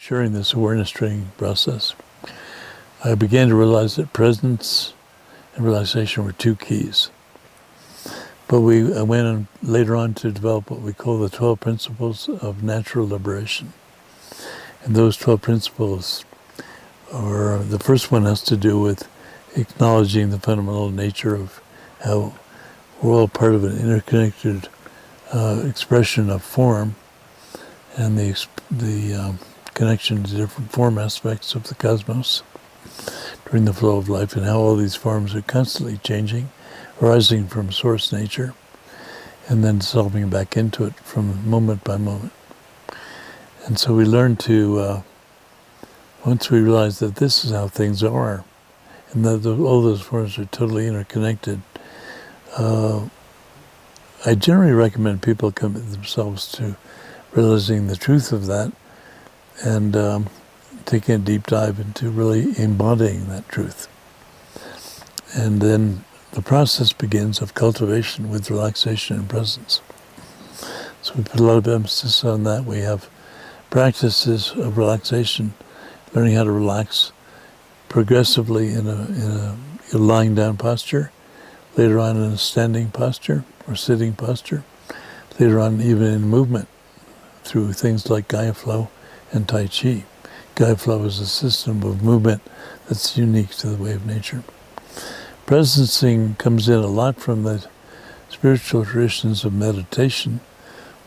during this awareness training process, I began to realize that presence and relaxation were two keys. But I went on later on to develop what we call the 12 principles of natural liberation. And those 12 principles are, the first one has to do with acknowledging the fundamental nature of how we're all part of an interconnected expression of form, and the connection to different form aspects of the cosmos during the flow of life, and how all these forms are constantly changing, arising from source nature, and then dissolving back into it from moment by moment. And so we learn to, once we realize that this is how things are, and that all those forms are totally interconnected, I generally recommend people commit themselves to realizing the truth of that, and taking a deep dive into really embodying that truth. And then the process begins of cultivation with relaxation and presence. So we put a lot of emphasis on that. We have practices of relaxation, learning how to relax progressively in a lying down posture, later on in a standing posture or sitting posture, later on even in movement through things like Gaia Flow and Tai Chi. Gaia Flow is a system of movement that's unique to the way of nature. Presencing comes in a lot from the spiritual traditions of meditation,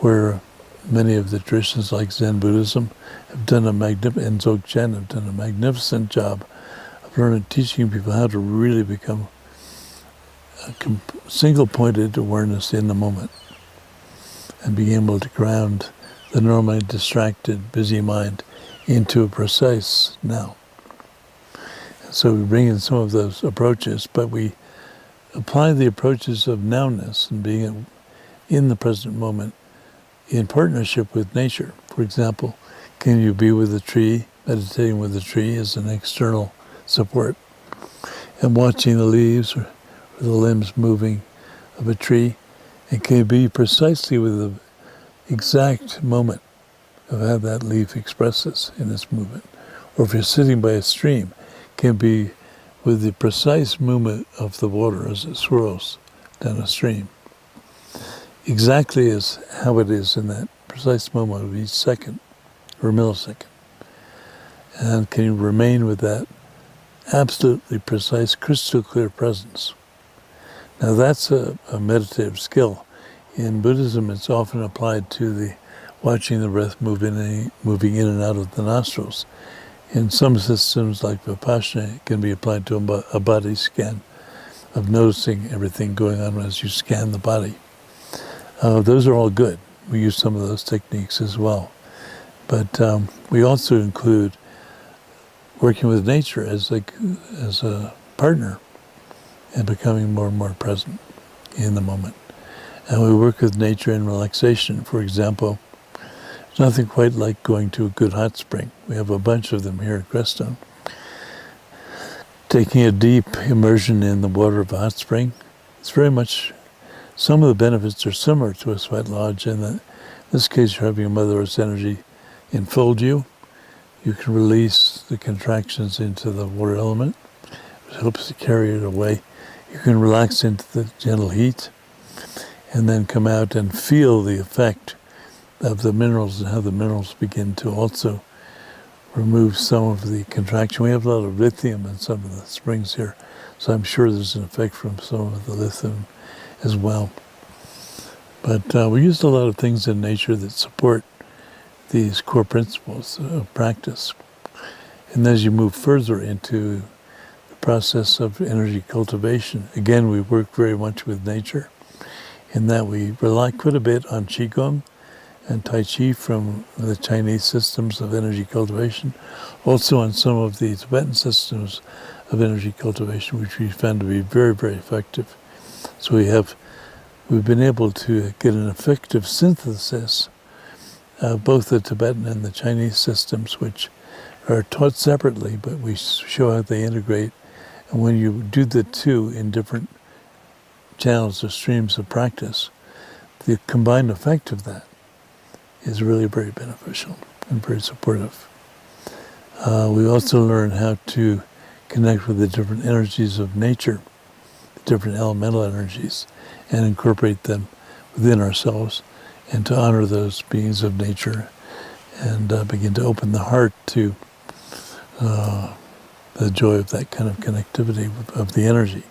where many of the traditions like Zen Buddhism have done and Dzogchen have done a magnificent job of teaching people how to really become a single-pointed awareness in the moment, and being able to ground the normally distracted, busy mind into a precise now. So we bring in some of those approaches, but we apply the approaches of nowness and being in the present moment in partnership with nature. For example, can you be with a tree, meditating with a tree as an external support, and watching the leaves or the limbs moving of a tree, and can you be precisely with the exact moment of how that leaf expresses in its movement? Or if you're sitting by a stream, can be with the precise movement of the water as it swirls down a stream. Exactly as how it is in that precise moment of each second or millisecond. And can you remain with that absolutely precise, crystal clear presence? Now that's a meditative skill. In Buddhism, it's often applied to the watching the breath moving in and out of the nostrils. In some systems like Vipassana, it can be applied to a body scan of noticing everything going on as you scan the body. Those are all good. We use some of those techniques as well. But we also include working with nature as a partner and becoming more and more present in the moment. And we work with nature in relaxation. For example, there's nothing quite like going to a good hot spring. We have a bunch of them here at Crestone. Taking a deep immersion in the water of a hot spring, it's very much, some of the benefits are similar to a sweat lodge in that in this case you're having a Mother Earth's energy enfold you. You can release the contractions into the water element, which helps to carry it away. You can relax into the gentle heat and then come out and feel the effect of the minerals and how the minerals begin to also remove some of the contraction. We have a lot of lithium in some of the springs here, so I'm sure there's an effect from some of the lithium as well. But we used a lot of things in nature that support these core principles of practice. And as you move further into the process of energy cultivation, again, we work very much with nature in that we rely quite a bit on Qigong and Tai Chi from the Chinese systems of energy cultivation, also on some of the Tibetan systems of energy cultivation, which we found to be very, very effective. So we've been able to get an effective synthesis of both the Tibetan and the Chinese systems, which are taught separately, but we show how they integrate. And when you do the two in different channels or streams of practice, the combined effect of that is really very beneficial and very supportive. We also learn how to connect with the different energies of nature, the different elemental energies, and incorporate them within ourselves, and to honor those beings of nature, and begin to open the heart to the joy of that kind of connectivity of the energy.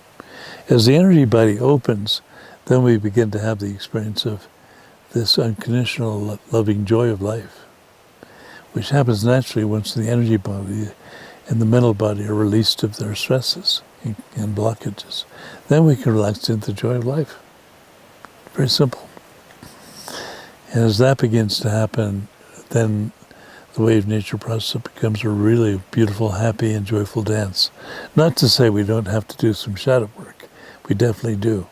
As the energy body opens, then we begin to have the experience of this unconditional loving joy of life, which happens naturally once the energy body and the mental body are released of their stresses and blockages. Then we can relax into the joy of life. Very simple. And as that begins to happen, then the wave nature process becomes a really beautiful, happy, and joyful dance. Not to say we don't have to do some shadow work. We definitely do.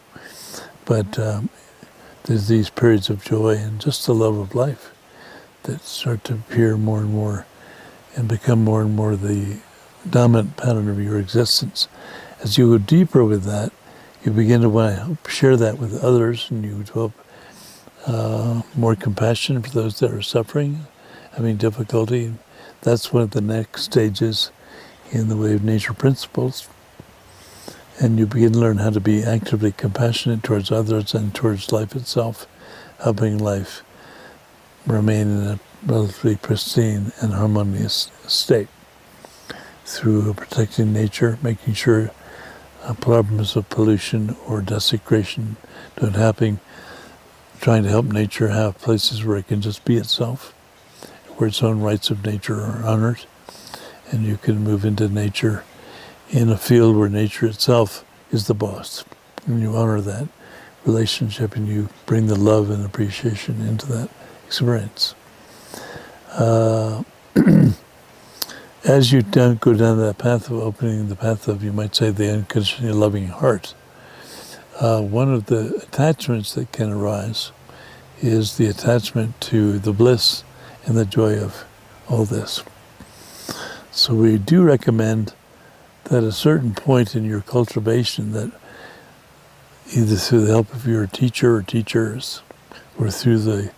But there's these periods of joy and just the love of life that start to appear more and more and become more and more the dominant pattern of your existence. As you go deeper with that, you begin to want to share that with others, and you develop more compassion for those that are suffering, having difficulty. That's one of the next stages in the wave nature principles. And you begin to learn how to be actively compassionate towards others and towards life itself, helping life remain in a relatively pristine and harmonious state through protecting nature, making sure problems of pollution or desecration don't happen, trying to help nature have places where it can just be itself, where its own rights of nature are honored, and you can move into nature in a field where nature itself is the boss, and you honor that relationship and you bring the love and appreciation into that experience. As you go down that path of opening the path of, you might say, the unconditionally loving heart, one of the attachments that can arise is the attachment to the bliss and the joy of all this. So we do recommend that at a certain point in your cultivation, that either through the help of your teacher or teachers, or through the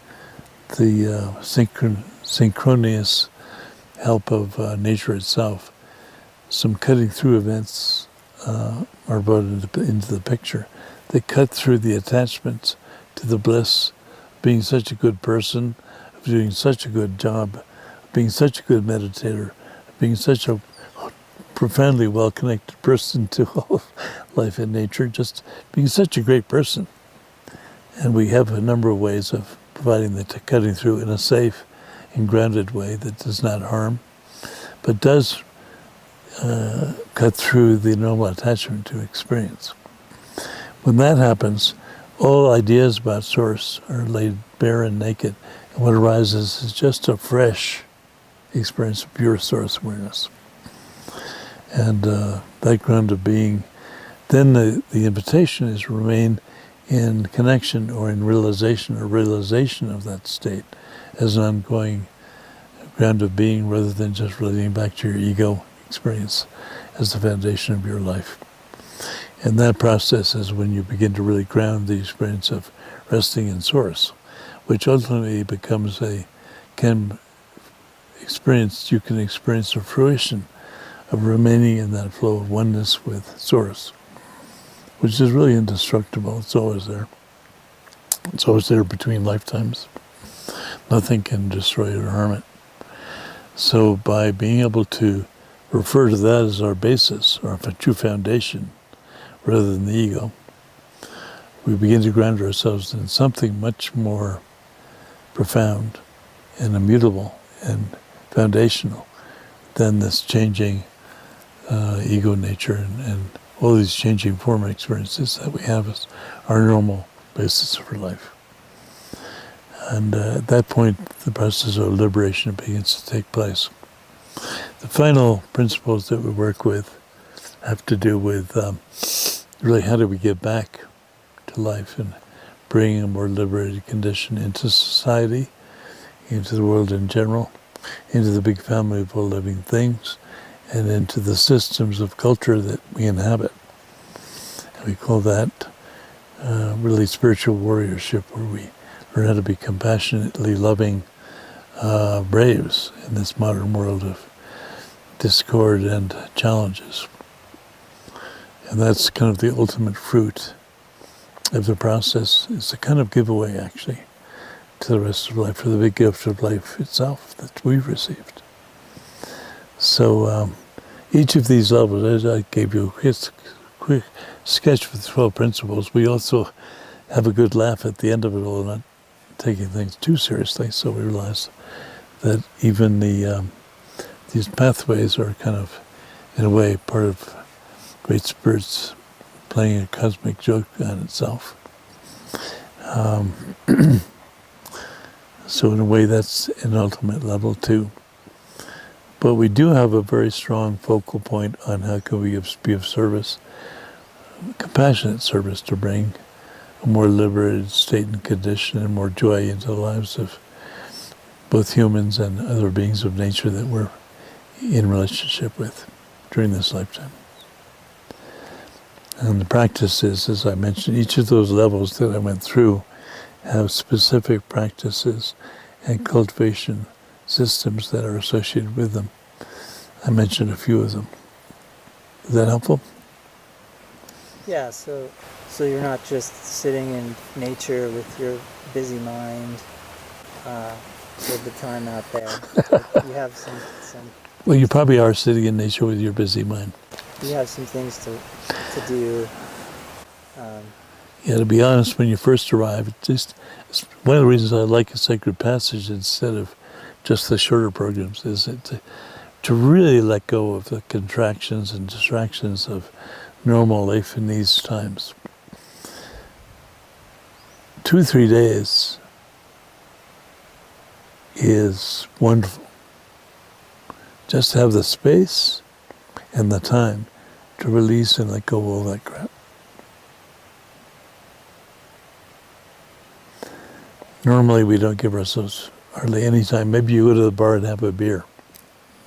synchronous help of nature itself, some cutting through events are brought into the picture. They cut through the attachments to the bliss of being such a good person, of doing such a good job, of being such a good meditator, of being such a profoundly well-connected person to all of life and nature, just being such a great person. And we have a number of ways of providing the cutting through in a safe and grounded way that does not harm, but does cut through the normal attachment to experience. When that happens, all ideas about Source are laid bare and naked, and what arises is just a fresh experience of pure Source awareness. And that ground of being, then the invitation is to remain in connection or in realization of that state as an ongoing ground of being, rather than just relating back to your ego experience as the foundation of your life. And that process is when you begin to really ground the experience of resting in Source, which ultimately becomes you can experience the fruition of remaining in that flow of oneness with Source, which is really indestructible. It's always there. It's always there between lifetimes. Nothing can destroy it or harm it. So by being able to refer to that as our basis, or a true foundation, rather than the ego, we begin to ground ourselves in something much more profound and immutable and foundational than this changing ego nature and all these changing form experiences that we have as our normal basis for life. And at that point, the process of liberation begins to take place. The final principles that we work with have to do with really how do we get back to life and bring a more liberated condition into society, into the world in general, into the big family of all living things, and into the systems of culture that we inhabit. And we call that really spiritual warriorship, where we learn how to be compassionately loving braves in this modern world of discord and challenges. And that's kind of the ultimate fruit of the process. It's a kind of giveaway, actually, to the rest of life, for the big gift of life itself that we've received. So each of these levels, as I gave you a quick sketch with 12 principles, we also have a good laugh at the end of it all, not taking things too seriously. So we realize that even these pathways are kind of, in a way, part of Great Spirit's playing a cosmic joke on itself. So in a way, that's an ultimate level too. But we do have a very strong focal point on how can we be of service, compassionate service, to bring a more liberated state and condition and more joy into the lives of both humans and other beings of nature that we're in relationship with during this lifetime. And the practice is, as I mentioned, each of those levels that I went through have specific practices and cultivation systems that are associated with them. I mentioned a few of them. Is that helpful? Yeah, so you're not just sitting in nature with your busy mind with the time out there. You have some. Well, you probably are sitting in nature with your busy mind. You have some things to do. Yeah, to be honest, when you first arrive, it's one of the reasons I like a sacred passage instead of just the shorter programs is to really let go of the contractions and distractions of normal life in these times. 2 or 3 days is wonderful. Just to have the space and the time to release and let go of all that crap. Normally we don't give ourselves hardly any time. Maybe you go to the bar and have a beer.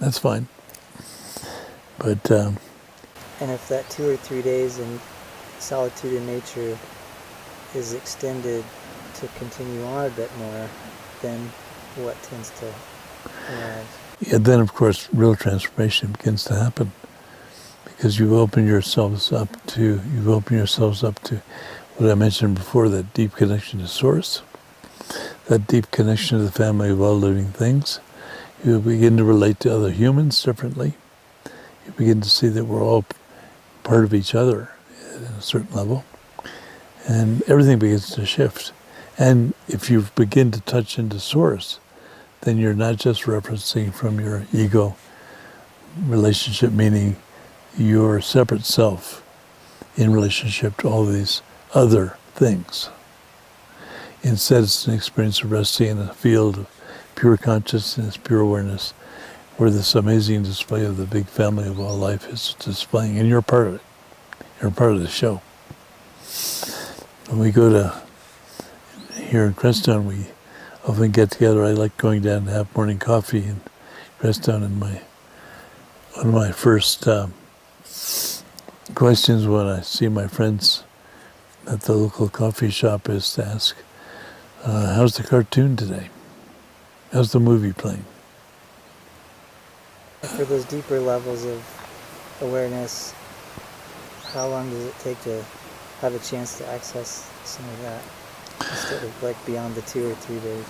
That's fine. But and if that 2 or 3 days in solitude in nature is extended to continue on a bit more, then what tends to arise? Yeah, then of course real transformation begins to happen, because you've opened yourselves up to what I mentioned before, that deep connection to Source, that deep connection to the family of all living things. You begin to relate to other humans differently. You begin to see that we're all part of each other at a certain level, and everything begins to shift. And if you begin to touch into Source, then you're not just referencing from your ego relationship, meaning your separate self in relationship to all these other things. Instead, it's an experience of resting in a field of pure consciousness, pure awareness, where this amazing display of the big family of all life is displaying, and you're part of it. You're part of the show. When we go to here in Crestone, we often get together. I like going down and have morning coffee in Crestone, and one of my first questions when I see my friends at the local coffee shop is to ask, how's the cartoon today? How's the movie playing? For those deeper levels of awareness, how long does it take to have a chance to access some of that, instead of like beyond the 2 or 3 days?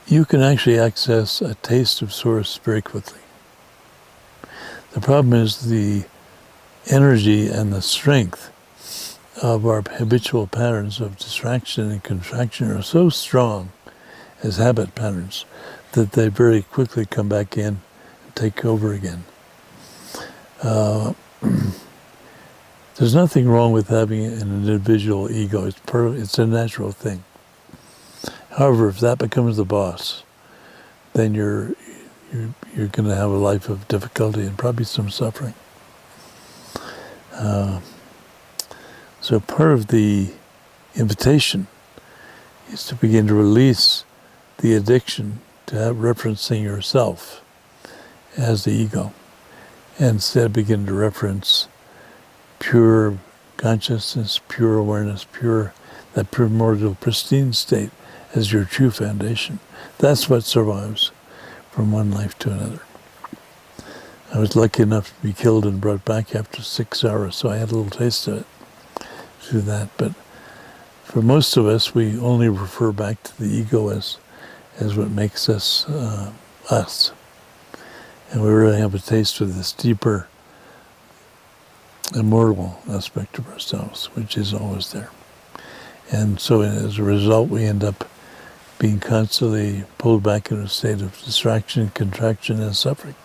You can actually access a taste of Source very quickly. The problem is the energy and the strength of our habitual patterns of distraction and contraction are so strong as habit patterns that they very quickly come back in and take over again. There's nothing wrong with having an individual ego. It's a natural thing. However, if that becomes the boss, then you're going to have a life of difficulty and probably some suffering. So part of the invitation is to begin to release the addiction to referencing yourself as the ego, and instead begin to reference pure consciousness, pure awareness, that primordial pristine state as your true foundation. That's what survives from one life to another. I was lucky enough to be killed and brought back after 6 hours, so I had a little taste of it through that. But for most of us, we only refer back to the ego as what makes us us. And we really have a taste of this deeper, immortal aspect of ourselves, which is always there. And so as a result, we end up being constantly pulled back into a state of distraction, contraction, and suffering.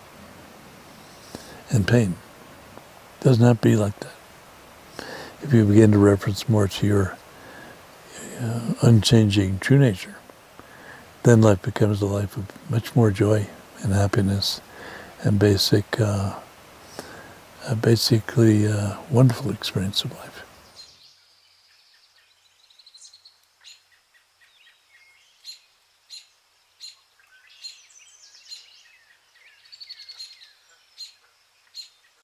And pain. It does not be like that. If you begin to reference more to your unchanging true nature, then life becomes a life of much more joy and happiness and basically wonderful experience of life.